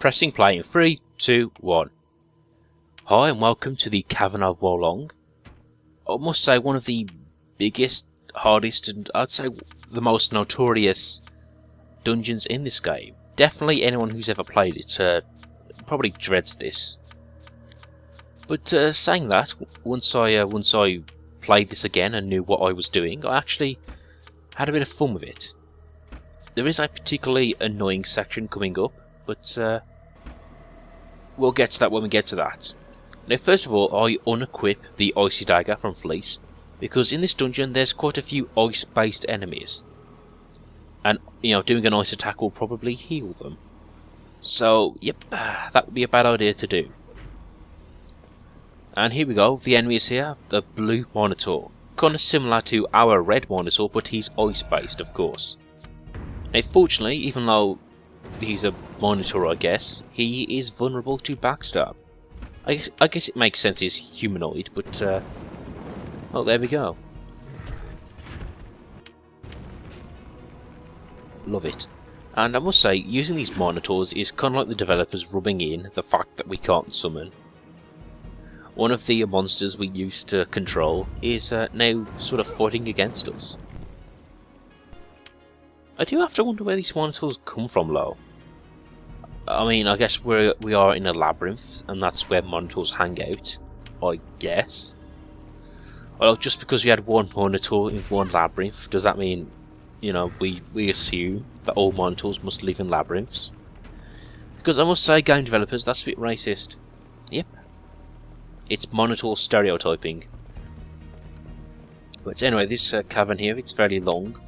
pressing play in 3, 2, 1. Hi and welcome to the Cavern of Wolong. I must say one of the biggest, hardest and I'd say the most notorious dungeons in this game. Definitely anyone who's ever played it probably dreads this. But saying that, once I played this again and knew what I was doing, I actually had a bit of fun with it. There is a particularly annoying section coming up, but we'll get to that when we get to that. Now first of all, I unequip the Icy Dagger from Fleece, because in this dungeon there's quite a few ice-based enemies. And, doing an ice attack will probably heal them. So, yep, that would be a bad idea to do. And here we go, the enemy is here, the Blue Minotaur. Kind of similar to our Red Minotaur, but he's ice-based, of course. Now, fortunately, even though he's a Minotaur, I guess, he is vulnerable to backstab. I guess it makes sense he's humanoid, but, well, there we go. Love it. And I must say, using these Minotaurs is kind of like the developers rubbing in the fact that we can't summon. One of the monsters we used to control is now sort of fighting against us. I do have to wonder where these Minotaurs come from, though. I mean, I guess we are in a labyrinth, and that's where Minotaurs hang out, I guess. Well, just because we had one Minotaur in one labyrinth, does that mean, we assume that all Minotaurs must live in labyrinths? Because I must say, game developers, that's a bit racist. Yep. It's Minotaur stereotyping. But anyway, this cavern here, it's very long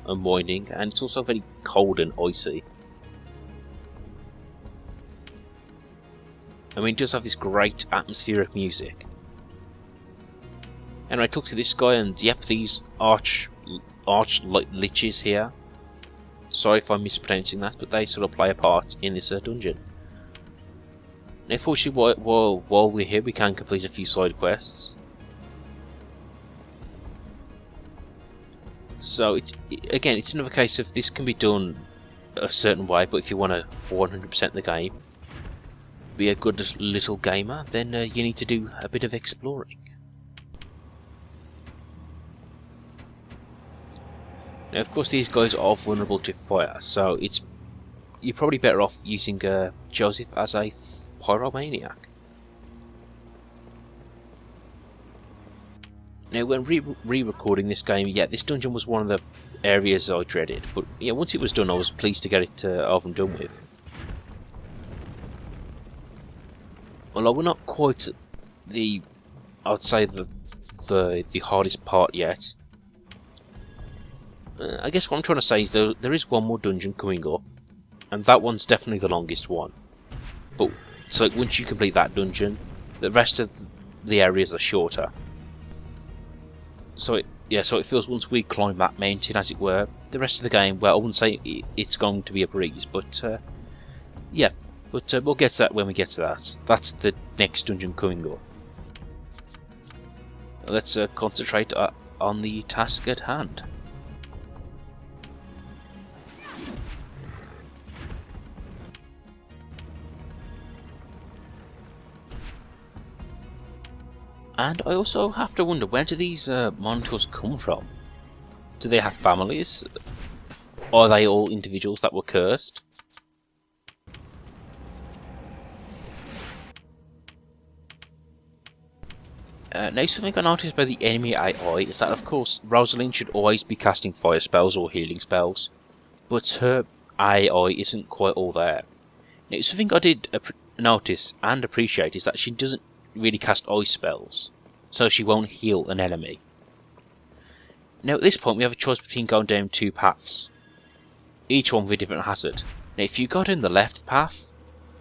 and winding, and it's also very cold and icy. I mean, it does have this great atmospheric music. Anyway, I talked to this guy, and yep, these arch liches here. Sorry if I'm mispronouncing that, but they sort of play a part in this dungeon. Now, fortunately, while we're here, we can complete a few side quests. So, again, it's another case of this can be done a certain way, but if you want to 100% the game, be a good little gamer, then you need to do a bit of exploring. Now, of course, these guys are vulnerable to fire, so you're probably better off using Joseph as a pyromaniac. Now, when re-recording this game, yeah, this dungeon was one of the areas I dreaded, but yeah, once it was done, I was pleased to get it over and done with. Well, we're not quite I'd say the hardest part yet. I guess what I'm trying to say is there is one more dungeon coming up, and that one's definitely the longest one. But so once you complete that dungeon, the rest of the areas are shorter. So it feels once we climb that mountain, as it were, the rest of the game, well, I wouldn't say it's going to be a breeze, but yeah. But we'll get to that when we get to that. That's the next dungeon coming up. Let's concentrate on the task at hand. And I also have to wonder, where do these Minotaurs come from? Do they have families? Are they all individuals that were cursed? Now, something I noticed by the enemy AI is that, of course, Rosalind should always be casting fire spells or healing spells, but her AI isn't quite all there. Now, something I did notice and appreciate is that she doesn't really cast ice spells, so she won't heal an enemy. Now, at this point, we have a choice between going down two paths, each one with a different hazard. Now, if you go down the left path,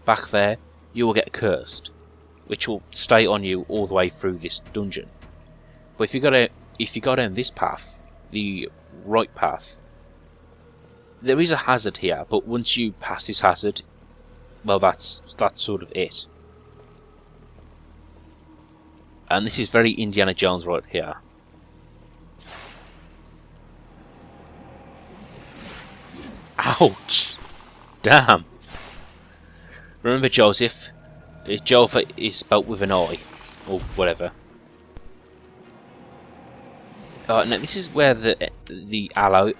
back there, you will get cursed, which will stay on you all the way through this dungeon. But if you go down this path, the right path, there is a hazard here, but once you pass this hazard, well, that's sort of it. And this is very Indiana Jones right here. Ouch! Damn! Remember, Joseph, Jova is spelt with an I, or whatever. Now this is where the alloy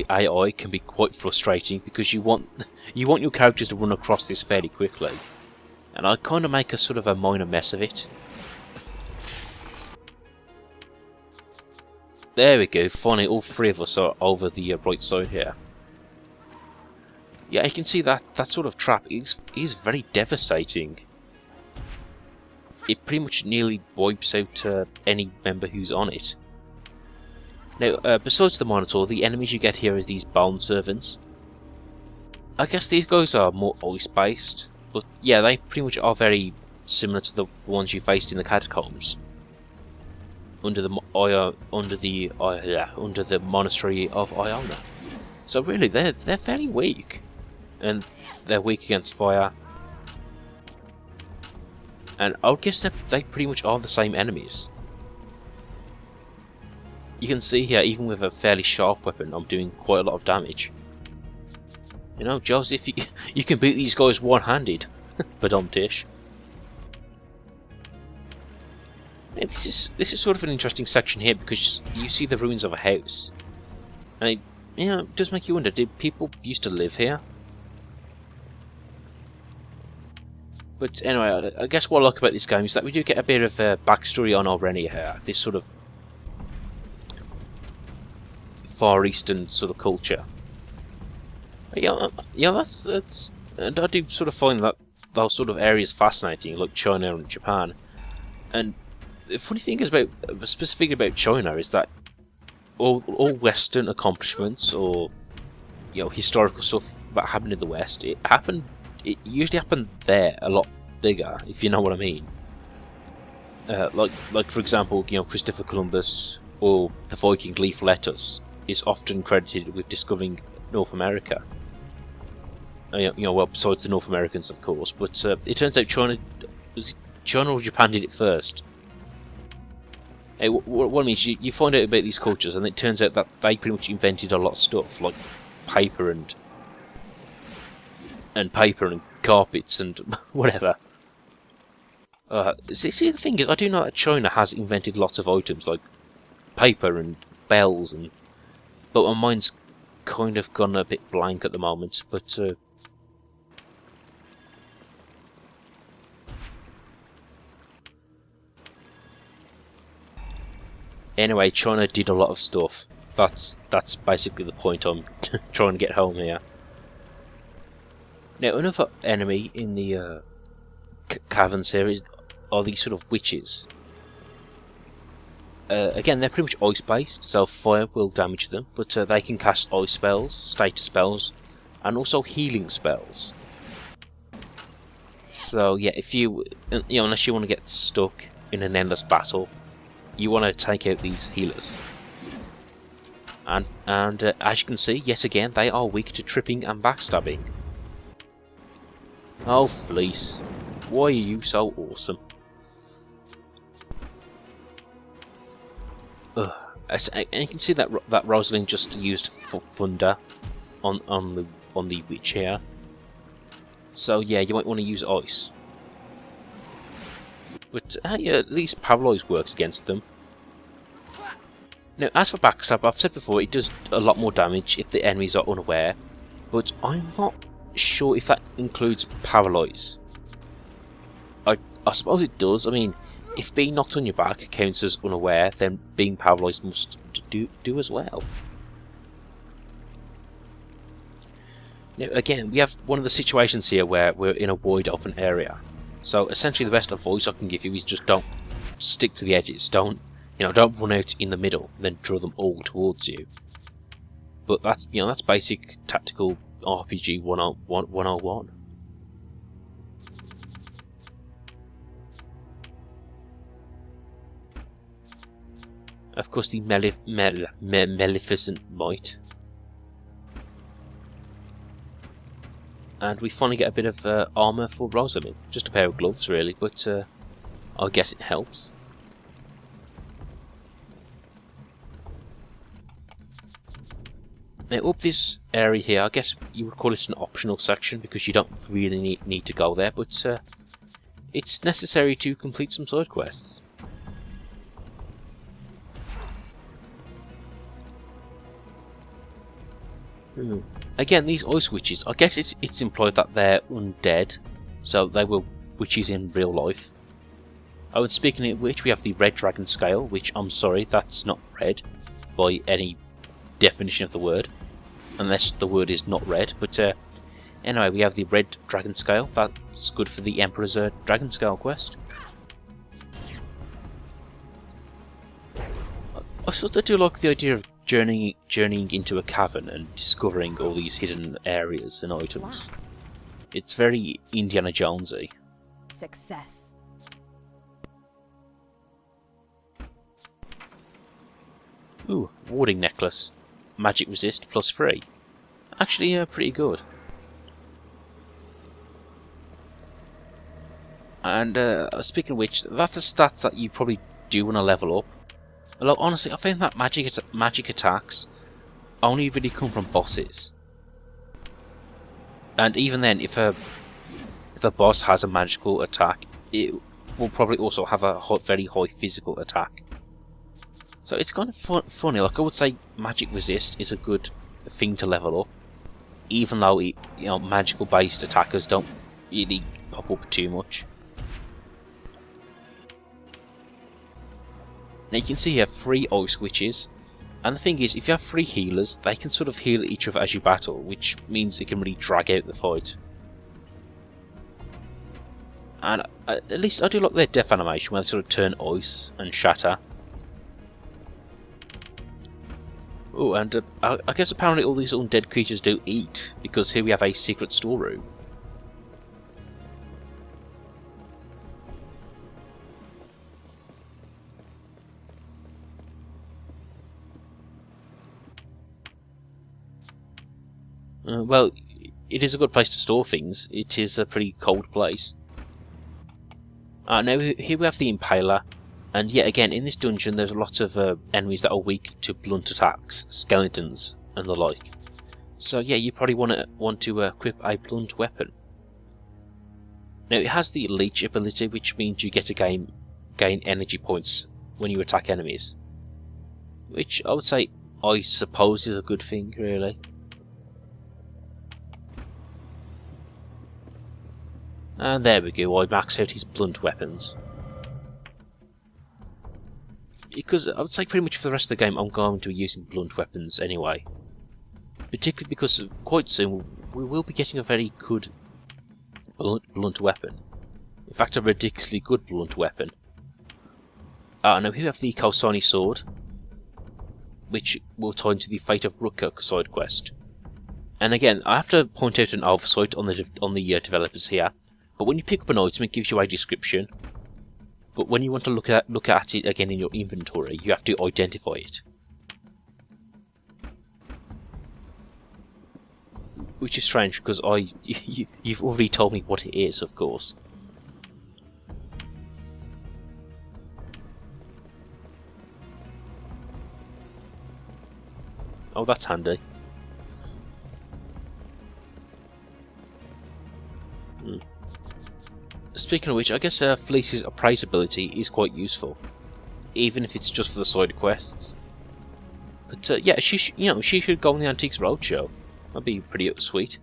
AI can be quite frustrating, because you want your characters to run across this fairly quickly, and I kind of make a sort of a minor mess of it. There we go. Finally, all three of us are over the right side here. Yeah, you can see that sort of trap is very devastating. It pretty much nearly wipes out any member who's on it. Now, besides the Minotaur, the enemies you get here is these Bone Servants. I guess these guys are more ice-based, but yeah, they pretty much are very similar to the ones you faced in the catacombs under the monastery of Iona. So really, they're fairly weak, and they're weak against fire. And I would guess that they pretty much are the same enemies. You can see here, even with a fairly sharp weapon, I'm doing quite a lot of damage. You know, Joseph, you can beat these guys one-handed. Badum-tish. Now, this is sort of an interesting section here, because you see the ruins of a house. And it does make you wonder, did people used to live here? But anyway, I guess what I like about this game is that we do get a bit of backstory on Aurenia here. This sort of Far Eastern sort of culture. Yeah, that's. And I do sort of find that those sort of areas fascinating, like China and Japan. And the funny thing is specifically about China is that all Western accomplishments, or historical stuff that happened in the West, it usually happened there a lot bigger, if you know what I mean. Like for example, Christopher Columbus or the Viking leaf letters is often credited with discovering North America. Well, besides the North Americans, of course, but it turns out China or Japan did it first. What I mean is you find out about these cultures, and it turns out that they pretty much invented a lot of stuff, like paper and carpets and whatever. See, the thing is, I do know that China has invented lots of items like paper and bells, but my mind's kind of gone a bit blank at the moment. But anyway, China did a lot of stuff. That's basically the point I'm trying to get home here. Now, another enemy in the Cavern series are these sort of witches. Again, they're pretty much ice-based, so fire will damage them, but they can cast ice spells, status spells, and also healing spells. So yeah, if unless you want to get stuck in an endless battle, you want to take out these healers. And as you can see, yet again, they are weak to tripping and backstabbing. Oh, Fleece, why are you so awesome? And you can see that Rosalind just used thunder on the witch here. So yeah, you might want to use ice. But yeah, at least Paralyze works against them. Now, as for backstab, I've said before, it does a lot more damage if the enemies are unaware, but I'm not sure if that includes Paralyze. I suppose it does. I mean, if being knocked on your back counts as unaware, then being paralysed must do as well. Now, again, we have one of the situations here where we're in a wide open area. So essentially, the best advice I can give you is just don't stick to the edges. Don't run out in the middle, then draw them all towards you. But that's basic tactical RPG 101. Of course, the Maleficent Might. And we finally get a bit of armour for Rosalind. Just a pair of gloves, really, but I guess it helps. Now up this area here, I guess you would call it an optional section because you don't really need to go there, but it's necessary to complete some side quests. Again, these ice witches, I guess it's implied that they're undead, so they were witches in real life. Oh, and speaking of which, we have the red dragon scale, which I'm sorry, that's not red by any definition of the word, unless the word is not red. But anyway, we have the red dragon scale. That's good for the Emperor's dragon scale quest. I sort of do like the idea of journeying into a cavern and discovering all these hidden areas and items. It's very Indiana Jonesy. Success. Ooh, warding necklace. Magic resist +3. Actually, pretty good. And speaking of which, that's a stat that you probably do want to level up. Although honestly, I think that magic attacks only really come from bosses. And even then, if a boss has a magical attack, it will probably also have a very high physical attack. So it's kind of funny. Like I would say, magic resist is a good thing to level up, even though magical based attackers don't really pop up too much. Now you can see here 3 ice witches, and the thing is, if you have 3 healers, they can sort of heal each other as you battle, which means it can really drag out the fight. And at least I do like their death animation, where they sort of turn ice and shatter. Oh, and I guess apparently all these undead creatures do eat, because here we have a secret storeroom. Well, it is a good place to store things. It is a pretty cold place. Now here we have the Impaler, and yet again in this dungeon there's lots of enemies that are weak to blunt attacks, skeletons and the like. So yeah, you probably want to equip a blunt weapon. Now it has the leech ability, which means you get to gain energy points when you attack enemies, which I would say, I suppose, is a good thing, really. And there we go, I maxed out his blunt weapons. Because I would say pretty much for the rest of the game I'm going to be using blunt weapons anyway. Particularly because quite soon we will be getting a very good blunt weapon. In fact, a ridiculously good blunt weapon. Now here we have the Kosani sword, which will tie into the Fate of Rukka side quest. And again, I have to point out an oversight on the developers here. But when you pick up an item, it gives you a description. But when you want to look at it again in your inventory, you have to identify it. Which is strange, because you've already told me what it is, of course. Oh, that's handy. Speaking of which, I guess Felice's appraise ability is quite useful, even if it's just for the side quests. But yeah, she should go on the Antiques Roadshow. That'd be pretty sweet.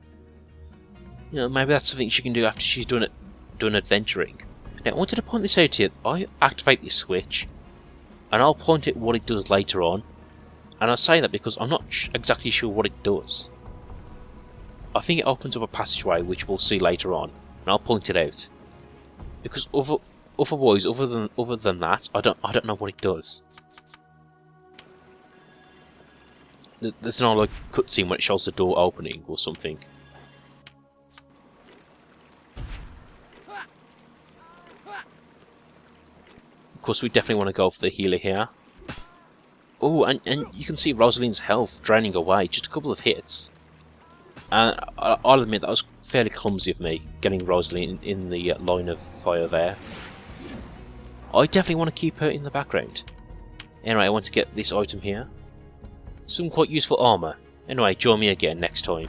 Maybe that's something she can do after she's done adventuring. Now, I wanted to point this out here. I activate this switch, and I'll point out what it does later on. And I say that because I'm not exactly sure what it does. I think it opens up a passageway, which we'll see later on, and I'll point it out. Because otherwise, other than that, I don't know what it does. There's no like cutscene where it shows the door opening or something. Of course, we definitely want to go for the healer here. Oh, and you can see Rosalind's health draining away. Just a couple of hits. And I'll admit that was fairly clumsy of me, getting Rosalind in the line of fire there. I definitely want to keep her in the background. Anyway, I want to get this item here. Some quite useful armour. Anyway, join me again next time.